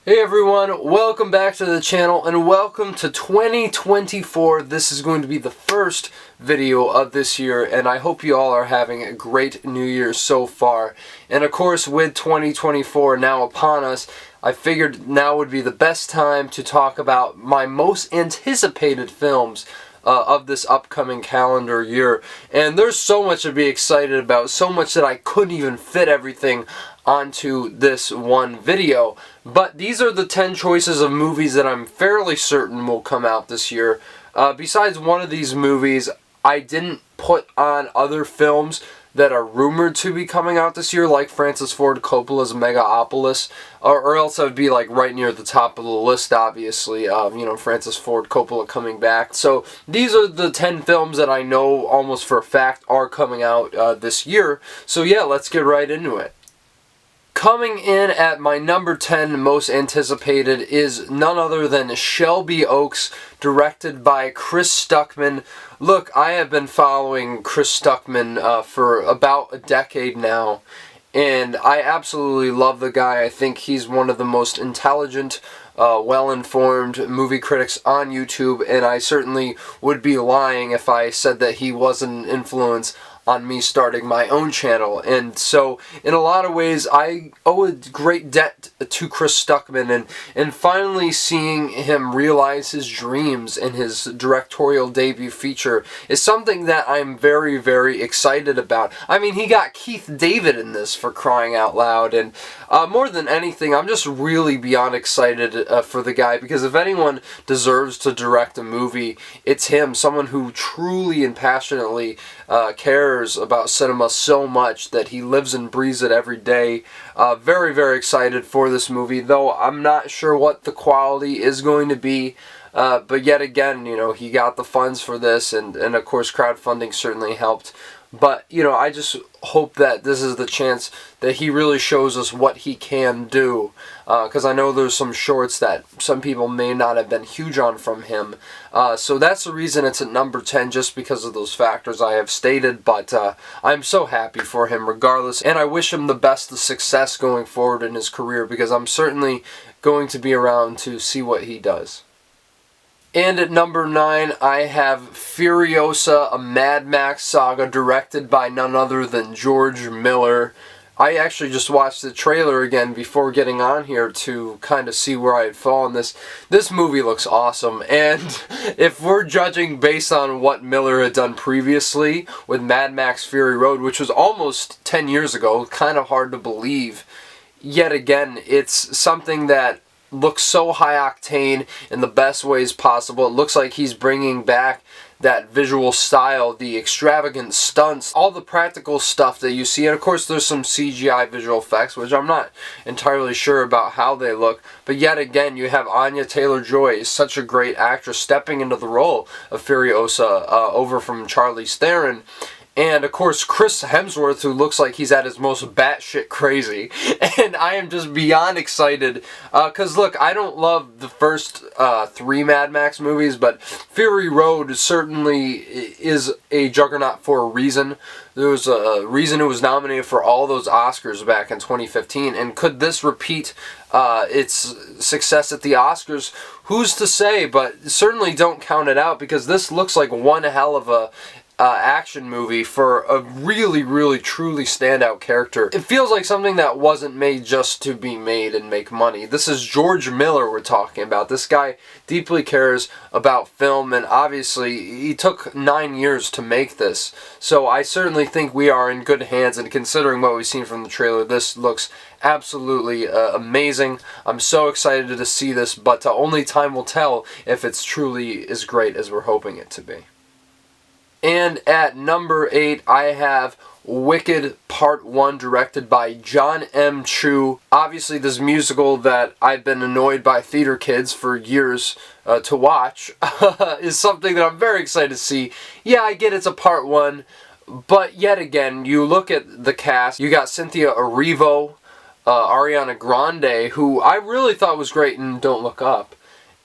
Hey everyone, welcome back to the channel and welcome to 2024. This is going to be the first video of this year and I hope you all are having a great new year so far. And of course with 2024 now upon us, I figured now would be the best time to talk about my most anticipated films of this upcoming calendar year. And there's so much to be excited about, so much that I couldn't even fit everything onto this one video. But these are the 10 choices of movies that I'm fairly certain will come out this year. Besides one of these movies, I didn't put on other films that are rumored to be coming out this year, like Francis Ford Coppola's Megalopolis, or else I would be like right near the top of the list, obviously, Francis Ford Coppola coming back. So these are the 10 films that I know almost for a fact are coming out this year. So yeah, let's get right into it. Coming in at my number 10 most anticipated is none other than Shelby Oaks, directed by Chris Stuckman. Look, I have been following Chris Stuckman for about a decade now, and I absolutely love the guy. I think he's one of the most intelligent, well-informed movie critics on YouTube, and I certainly would be lying if I said that he wasn't an influence on me starting my own channel. And so in a lot of ways I owe a great debt to Chris Stuckman, and finally seeing him realize his dreams in his directorial debut feature is something that I'm very, very excited about. I mean, he got Keith David in this, for crying out loud, and more than anything I'm just really beyond excited for the guy, because if anyone deserves to direct a movie, it's him. Someone who truly and passionately cares about cinema so much that he lives and breathes it every day. Very, very excited for this movie, though I'm not sure what the quality is going to be. But yet again, he got the funds for this, and of course crowdfunding certainly helped. But, I just hope that this is the chance that he really shows us what he can do. Because I know there's some shorts that some people may not have been huge on from him. So that's the reason it's at number 10, just because of those factors I have stated. But I'm so happy for him regardless. And I wish him the best of success going forward in his career, because I'm certainly going to be around to see what he does. And at number 9, I have Furiosa, a Mad Max saga directed by none other than George Miller. I actually just watched the trailer again before getting on here to kind of see where I had fallen. This movie looks awesome, and if we're judging based on what Miller had done previously with Mad Max Fury Road, which was almost 10 years ago, kind of hard to believe, yet again, it's something that looks so high octane in the best ways possible. It looks like he's bringing back that visual style, the extravagant stunts, all the practical stuff that you see. And of course there's some CGI visual effects, which I'm not entirely sure about how they look. But yet again, you have Anya Taylor-Joy, such a great actress, stepping into the role of Furiosa over from Charlize Theron. And, of course, Chris Hemsworth, who looks like he's at his most batshit crazy. And I am just beyond excited. Because, look, I don't love the first 3 Mad Max movies, but Fury Road certainly is a juggernaut for a reason. There was a reason it was nominated for all those Oscars back in 2015. And could this repeat its success at the Oscars? Who's to say? But certainly don't count it out, because this looks like one hell of a action movie for a really, really, truly standout character. It feels like something that wasn't made just to be made and make money. This is George Miller we're talking about. This guy deeply cares about film, and obviously he took 9 years to make this. So I certainly think we are in good hands, and considering what we've seen from the trailer, this looks absolutely amazing. I'm so excited to see this, but only time will tell if it's truly as great as we're hoping it to be. And at number 8, I have Wicked Part 1, directed by John M. Chu. Obviously, this musical that I've been annoyed by theater kids for years to watch is something that I'm very excited to see. Yeah, I get it's a Part 1, but yet again, you look at the cast. You got Cynthia Erivo, Ariana Grande, who I really thought was great in Don't Look Up.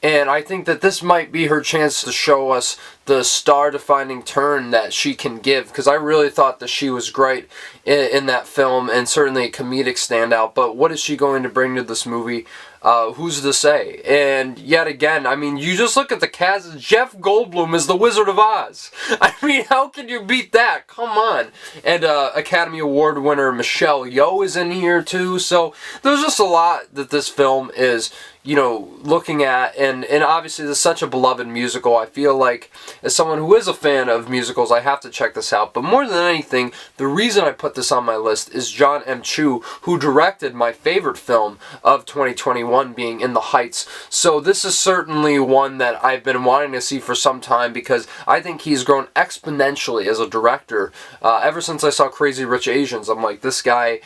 And I think that this might be her chance to show us the star-defining turn that she can give, because I really thought that she was great in that film, and certainly a comedic standout. But what is she going to bring to this movie? Who's to say? And yet again, I mean, you just look at the cast. Jeff Goldblum is the Wizard of Oz. I mean, how can you beat that? Come on. And Academy Award winner Michelle Yeoh is in here too. So there's just a lot that this film is, you know, looking at, and obviously this is such a beloved musical. I feel like, as someone who is a fan of musicals, I have to check this out. But more than anything, the reason I put this on my list is John M. Chu, who directed my favorite film of 2021, being In the Heights. So this is certainly one that I've been wanting to see for some time, because I think he's grown exponentially as a director. Ever since I saw Crazy Rich Asians, I'm like, this guy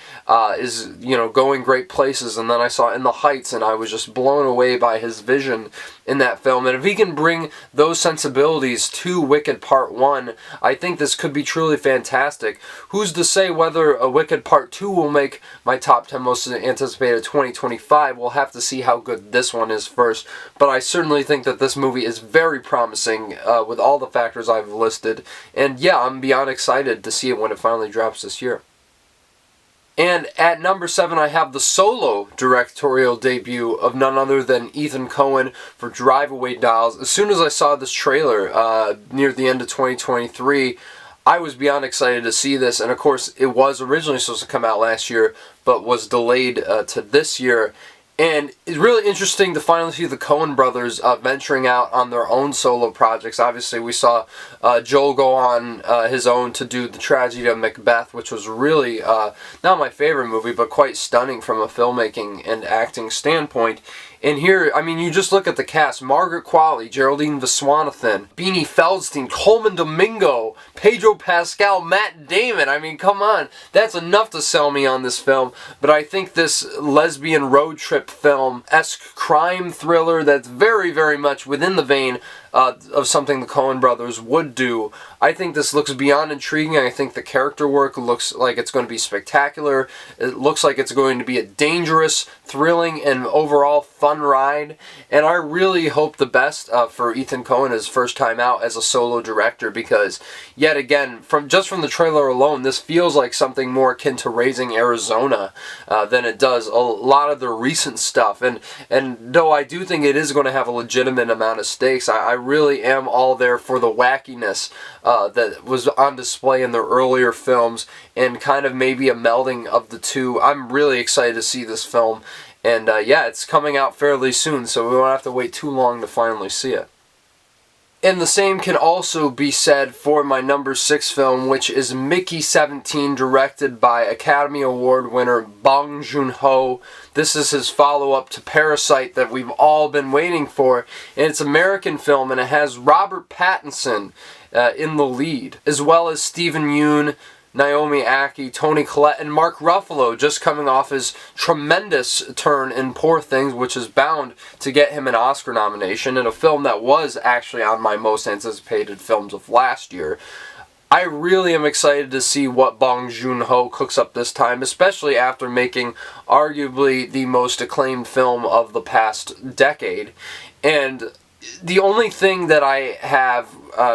is, you know, going great places. And then I saw In the Heights, and I was just blown away by his vision in that film. And if he can bring those sensibilities to Wicked Part 1, I think this could be truly fantastic. Who's to say whether a Wicked Part 2 will make my top 10 most anticipated 2025? We'll have to see how good this one is first. But I certainly think that this movie is very promising with all the factors I've listed. And yeah, I'm beyond excited to see it when it finally drops this year. And at number 7, I have the solo directorial debut of none other than Ethan Coen for Drive Away Dolls. As soon as I saw this trailer near the end of 2023, I was beyond excited to see this. And of course, it was originally supposed to come out last year, but was delayed to this year. And it's really interesting to finally see the Coen brothers venturing out on their own solo projects. Obviously, we saw Joel go on his own to do The Tragedy of Macbeth, which was really not my favorite movie, but quite stunning from a filmmaking and acting standpoint. And here, I mean, you just look at the cast. Margaret Qualley, Geraldine Viswanathan, Beanie Feldstein, Coleman Domingo, Pedro Pascal, Matt Damon. I mean, come on. That's enough to sell me on this film. But I think this lesbian road trip film-esque crime thriller that's very, very much within the vein of something the Coen brothers would do. I think this looks beyond intriguing. I think the character work looks like it's going to be spectacular. It looks like it's going to be a dangerous, thrilling, and overall fun ride. And I really hope the best for Ethan Coen his first time out as a solo director, because yet again, from the trailer alone, this feels like something more akin to Raising Arizona than it does a lot of the recent stuff. And though I do think it is going to have a legitimate amount of stakes, I really am all there for the wackiness that was on display in their earlier films, and kind of maybe a melding of the two. I'm really excited to see this film, and yeah, it's coming out fairly soon, so we won't have to wait too long to finally see it. And the same can also be said for my number 6 film, which is Mickey 17, directed by Academy Award winner Bong Joon-ho. This is his follow-up to Parasite that we've all been waiting for. And it's an American film, and it has Robert Pattinson in the lead, as well as Stephen Yeun, Naomi Ackie, Toni Collette, and Mark Ruffalo, just coming off his tremendous turn in Poor Things, which is bound to get him an Oscar nomination, and a film that was actually on my most anticipated films of last year. I really am excited to see what Bong Joon-ho cooks up this time, especially after making arguably the most acclaimed film of the past decade. And the only thing that I have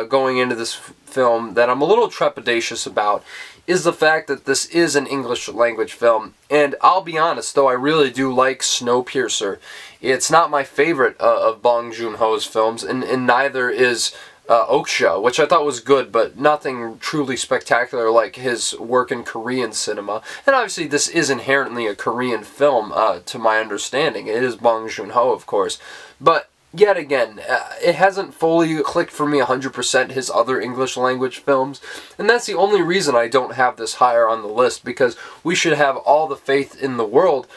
going into this film that I'm a little trepidatious about is the fact that this is an English language film. And I'll be honest, though I really do like Snowpiercer, it's not my favorite of Bong Joon-ho's films, and neither is Okja, which I thought was good, but nothing truly spectacular like his work in Korean cinema. And obviously this is inherently a Korean film, to my understanding. It is Bong Joon-ho, of course. But yet again, it hasn't fully clicked for me 100% his other English language films, and that's the only reason I don't have this higher on the list, because we should have all the faith in the world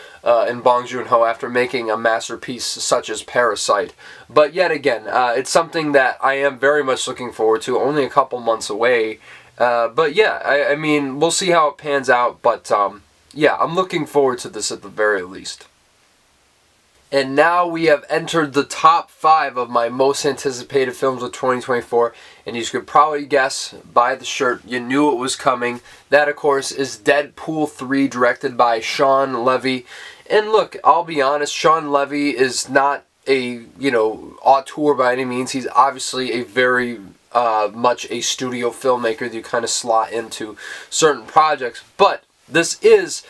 in Bong Joon-ho after making a masterpiece such as Parasite. But yet again, it's something that I am very much looking forward to, only a couple months away. But yeah, I mean, we'll see how it pans out, but yeah, I'm looking forward to this at the very least. And now we have entered the top 5 of my most anticipated films of 2024. And you could probably guess by the shirt, you knew it was coming. That, of course, is Deadpool 3, directed by Shawn Levy. And look, I'll be honest, Shawn Levy is not a, auteur by any means. He's obviously a very much a studio filmmaker that you kind of slot into certain projects. But this is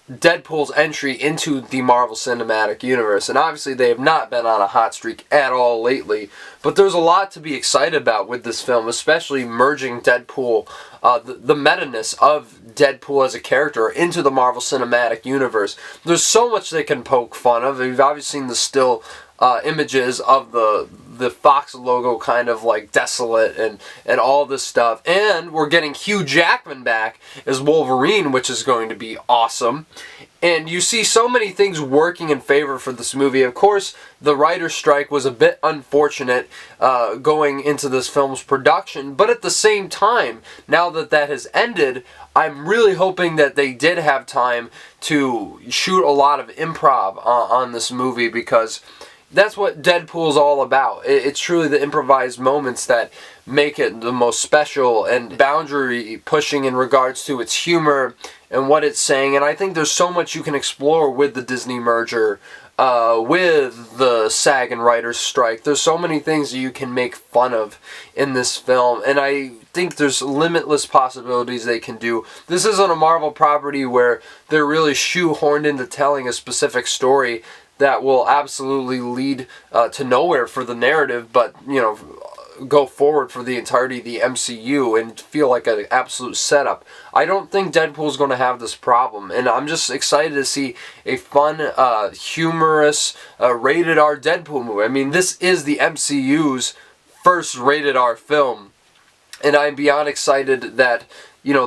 Deadpool's entry into the Marvel Cinematic Universe, and obviously they have not been on a hot streak at all lately, but there's a lot to be excited about with this film, especially merging Deadpool, the meta-ness of Deadpool as a character into the Marvel Cinematic Universe. There's so much they can poke fun of. You've obviously seen the still images of the Fox logo kind of like desolate and all this stuff. And we're getting Hugh Jackman back as Wolverine, which is going to be awesome. And you see so many things working in favor for this movie. Of course, the writer's strike was a bit unfortunate going into this film's production. But at the same time, now that that has ended, I'm really hoping that they did have time to shoot a lot of improv on this movie, because that's what Deadpool's all about. It's truly the improvised moments that make it the most special and boundary pushing in regards to its humor and what it's saying. And I think there's so much you can explore with the Disney merger, with the SAG and writer's strike. There's so many things that you can make fun of in this film, and I think there's limitless possibilities they can do. This isn't a Marvel property where they're really shoehorned into telling a specific story that will absolutely lead to nowhere for the narrative, but, go forward for the entirety of the MCU and feel like an absolute setup. I don't think Deadpool's going to have this problem, and I'm just excited to see a fun, humorous, rated R Deadpool movie. I mean, this is the MCU's first rated R film, and I'm beyond excited that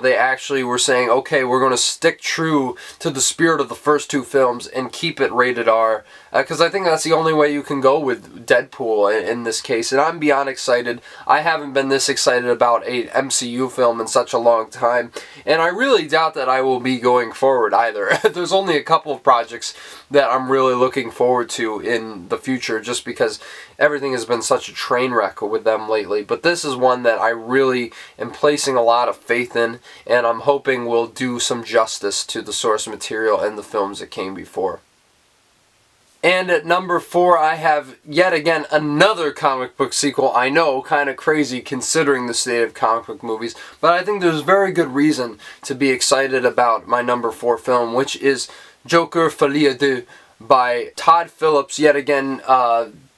they actually were saying, okay, we're going to stick true to the spirit of the first two films and keep it rated R, because I think that's the only way you can go with Deadpool in this case, and I'm beyond excited. I haven't been this excited about a MCU film in such a long time, and I really doubt that I will be going forward either. There's only a couple of projects that I'm really looking forward to in the future, just because everything has been such a train wreck with them lately, but this is one that I really am placing a lot of faith in, and I'm hoping will do some justice to the source material and the films that came before. And at number 4, I have yet again another comic book sequel. I know, kind of crazy considering the state of comic book movies, but I think there's very good reason to be excited about my number 4 film, which is Joker Folie à Deux by Todd Phillips, yet again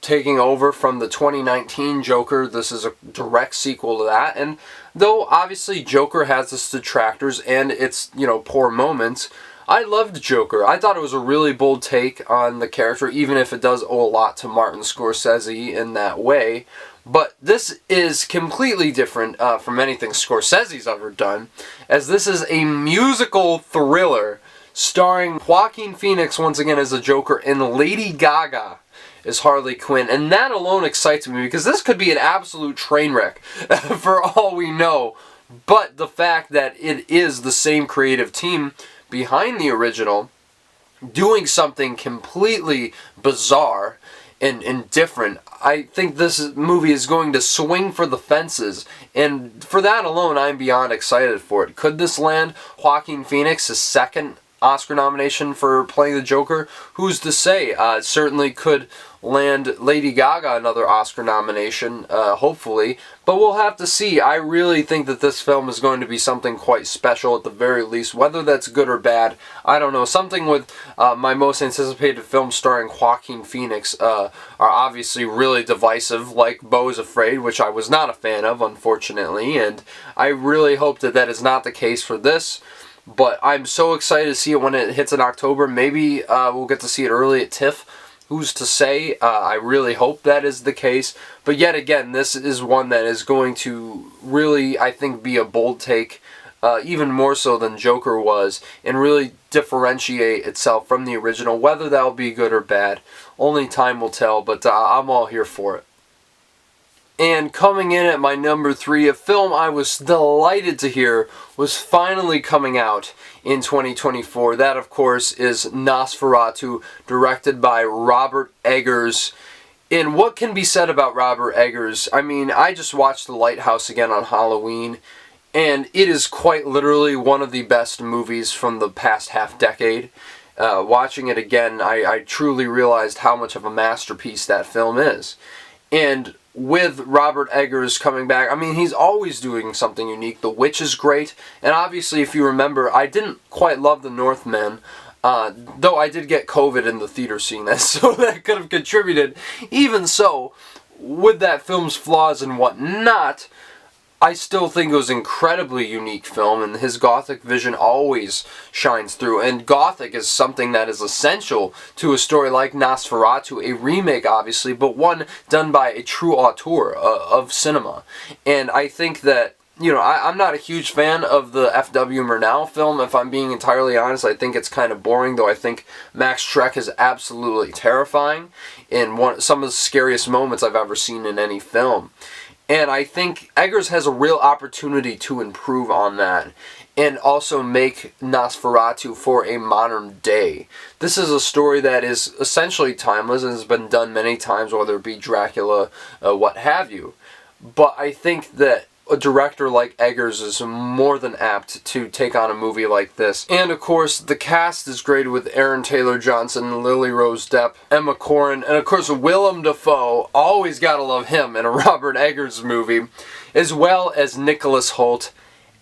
taking over from the 2019 Joker. This is a direct sequel to that, and though obviously Joker has its detractors and its, poor moments, I loved Joker. I thought it was a really bold take on the character, even if it does owe a lot to Martin Scorsese in that way. But this is completely different from anything Scorsese's ever done, as this is a musical thriller starring Joaquin Phoenix once again as the Joker and Lady Gaga is Harley Quinn, and that alone excites me, because this could be an absolute train wreck for all we know. But the fact that it is the same creative team behind the original doing something completely bizarre and different, I think this movie is going to swing for the fences, and for that alone I'm beyond excited for it. Could this land Joaquin Phoenix his second Oscar nomination for playing the Joker? Who's to say? It certainly could land Lady Gaga another Oscar nomination, hopefully, but we'll have to see. I really think that this film is going to be something quite special at the very least. Whether that's good or bad, I don't know. Something with my most anticipated film starring Joaquin Phoenix are obviously really divisive, like Beau is Afraid, which I was not a fan of, unfortunately, and I really hope that that is not the case for this. But I'm so excited to see it when it hits in October. Maybe we'll get to see it early at TIFF. Who's to say? I really hope that is the case. But yet again, this is one that is going to really, I think, be a bold take, even more so than Joker was, and really differentiate itself from the original. Whether that'll be good or bad, only time will tell, but I'm all here for it. And coming in at my number 3, a film I was delighted to hear was finally coming out in 2024. That, of course, is Nasferatu, directed by Robert Eggers. And what can be said about Robert Eggers? I mean, I just watched The Lighthouse again on Halloween, and it is quite literally one of the best movies from the past half decade. watching it again, I truly realized how much of a masterpiece that film is. And with Robert Eggers coming back, I mean, he's always doing something unique. The Witch is great, and obviously, if you remember, I didn't quite love The Northman, though I did get COVID in the theater seeing that, so that could have contributed. Even so, with that film's flaws and whatnot, I still think it was an incredibly unique film, and his gothic vision always shines through. And gothic is something that is essential to a story like Nasferatu, a remake obviously, but one done by a true auteur of cinema. And I think that, you know, I'm not a huge fan of the F.W. Murnau film, if I'm being entirely honest. I think it's kind of boring, though I think Max Schreck is absolutely terrifying in some of the scariest moments I've ever seen in any film. And I think Eggers has a real opportunity to improve on that and also make Nasferatu for a modern day. This is a story that is essentially timeless and has been done many times, whether it be Dracula, what have you. But I think that a director like Eggers is more than apt to take on a movie like this. And of course, the cast is great with Aaron Taylor-Johnson, Lily Rose Depp, Emma Corrin, and of course Willem Dafoe. Always gotta love him in a Robert Eggers movie, as well as Nicholas Hoult,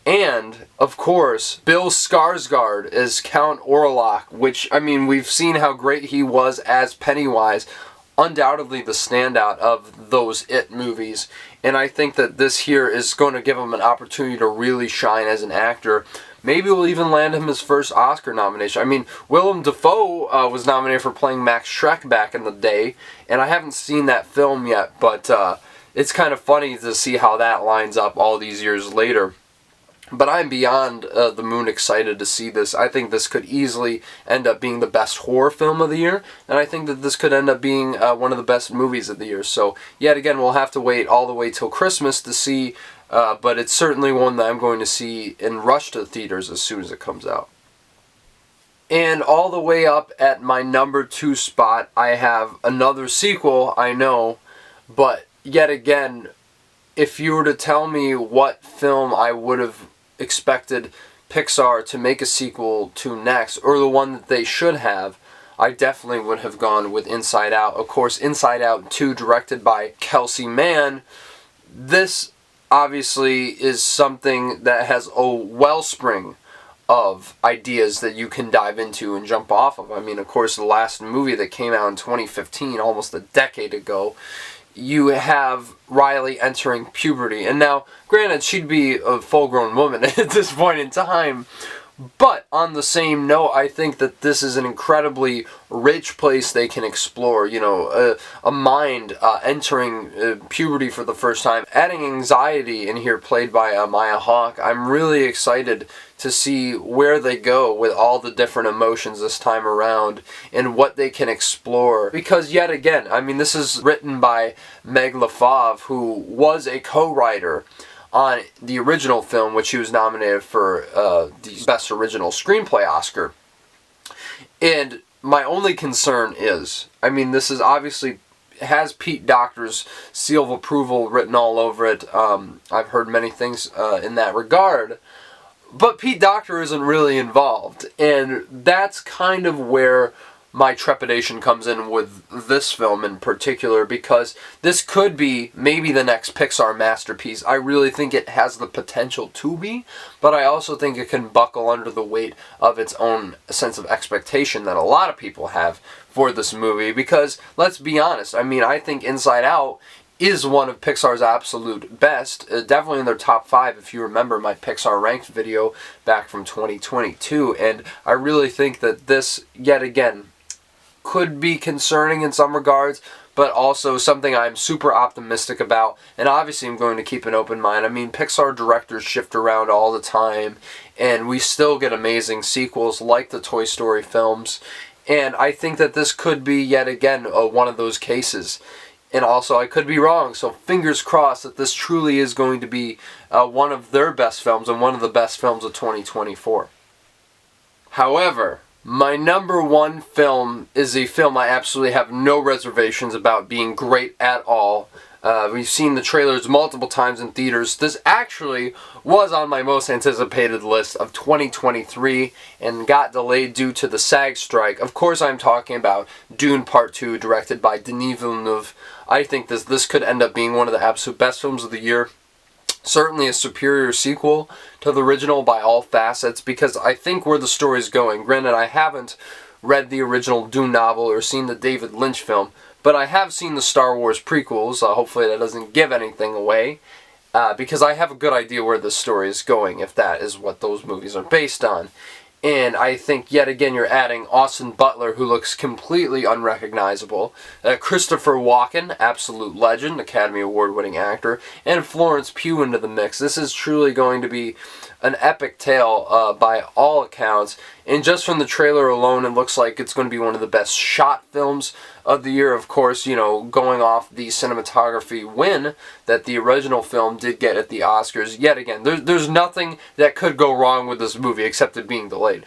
and of course Bill Skarsgård as Count Orlok, which, I mean, we've seen how great he was as Pennywise. Undoubtedly the standout of those It movies, and I think that this here is going to give him an opportunity to really shine as an actor. Maybe we'll even land him his first Oscar nomination. I mean, Willem Dafoe was nominated for playing Max Schreck back in the day, and I haven't seen that film yet, but it's kind of funny to see how that lines up all these years later. But I'm beyond the moon excited to see this. I think this could easily end up being the best horror film of the year, and I think that this could end up being one of the best movies of the year. So, yet again, we'll have to wait all the way till Christmas to see, but it's certainly one that I'm going to see and rush to the theaters as soon as it comes out. And all the way up at my number 2 spot, I have another sequel, I know, but yet again, if you were to tell me what film I would have expected Pixar to make a sequel to next, or the one that they should have, I definitely would have gone with Inside Out. Of course, Inside Out 2, directed by Kelsey Mann. This obviously is something that has a wellspring of ideas that you can dive into and jump off of. I mean, of course, the last movie that came out in 2015, almost a decade ago, you have Riley entering puberty. And now, granted, she'd be a full-grown woman at this point in time, but on the same note, I think that this is an incredibly rich place they can explore. You know, a mind entering puberty for the first time, adding anxiety in here, played by Maya Hawke. I'm really excited to see where they go with all the different emotions this time around and what they can explore. Because yet again, I mean, this is written by Meg LaFave, who was a co-writer on the original film, which he was nominated for the Best Original Screenplay Oscar. And my only concern is, I mean, this is obviously has Pete Docter's seal of approval written all over it. I've heard many things in that regard. But Pete Docter isn't really involved, and that's kind of where my trepidation comes in with this film in particular, because this could be maybe the next Pixar masterpiece. I really think it has the potential to be, but I also think it can buckle under the weight of its own sense of expectation that a lot of people have for this movie, because let's be honest, I mean, I think Inside Out is one of Pixar's absolute best, definitely in their top 5 if you remember my Pixar ranked video back from 2022, and I really think that this, yet again, could be concerning in some regards, but also something I'm super optimistic about, and obviously I'm going to keep an open mind. I mean, Pixar directors shift around all the time, and we still get amazing sequels like the Toy Story films, and I think that this could be, yet again, one of those cases. And also, I could be wrong, so fingers crossed that this truly is going to be one of their best films and one of the best films of 2024. However, My number one film is a film I absolutely have no reservations about being great at all. We've seen the trailers multiple times in theaters. This actually was on my most anticipated list of 2023 and got delayed due to the SAG strike. Of course, I'm talking about Dune Part 2, directed by Denis Villeneuve. I think this could end up being one of the absolute best films of the year. Certainly a superior sequel to the original by all facets, because I think where the story is going, granted I haven't read the original Dune novel or seen the David Lynch film, but I have seen the Star Wars prequels. Hopefully that doesn't give anything away, because I have a good idea where the story is going, if that is what those movies are based on. And I think, yet again, you're adding Austin Butler, who looks completely unrecognizable, Christopher Walken, absolute legend, Academy Award-winning actor, and Florence Pugh into the mix. This is truly going to be an epic tale by all accounts. And just from the trailer alone, it looks like it's going to be one of the best shot films of the year. Of course, you know, going off the cinematography win that the original film did get at the Oscars. Yet again, there's nothing that could go wrong with this movie except it being delayed.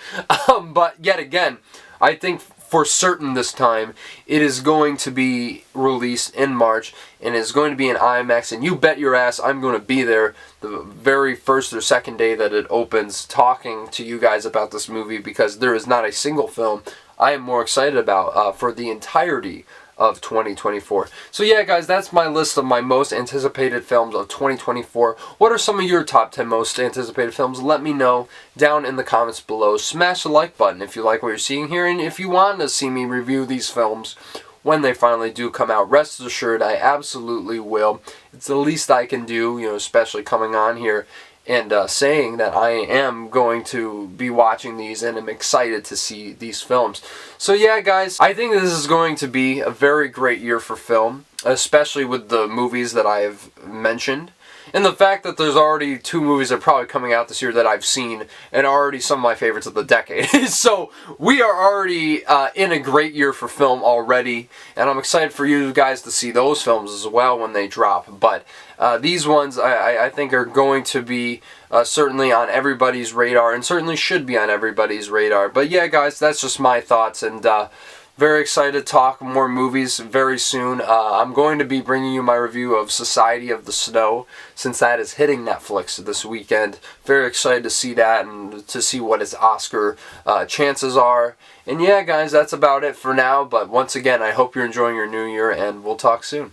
But yet again, I think for certain this time it is going to be released in March and is going to be in IMAX, and you bet your ass I'm going to be there the very first or second day that it opens, talking to you guys about this movie, because there is not a single film I am more excited about for the entirety of 2024. So yeah, guys, that's my list of my most anticipated films of 2024. What are some of your top 10 most anticipated films? Let me know down in the comments below. Smash the like button if you like what you're seeing here, and if you want to see me review these films when they finally do come out, rest assured I absolutely will. It's the least I can do, you know, especially coming on here and saying that I am going to be watching these and am excited to see these films. So yeah, guys, I think this is going to be a very great year for film, especially with the movies that I have mentioned. And the fact that there's already 2 movies that are probably coming out this year that I've seen and are already some of my favorites of the decade. So we are already in a great year for film already, and I'm excited for you guys to see those films as well when they drop. But these ones I think are going to be certainly on everybody's radar, and certainly should be on everybody's radar. But yeah, guys, that's just my thoughts, and very excited to talk more movies very soon. I'm going to be bringing you my review of Society of the Snow, since that is hitting Netflix this weekend. Very excited to see that and to see what its Oscar chances are. And yeah, guys, that's about it for now. But once again, I hope you're enjoying your new year, and we'll talk soon.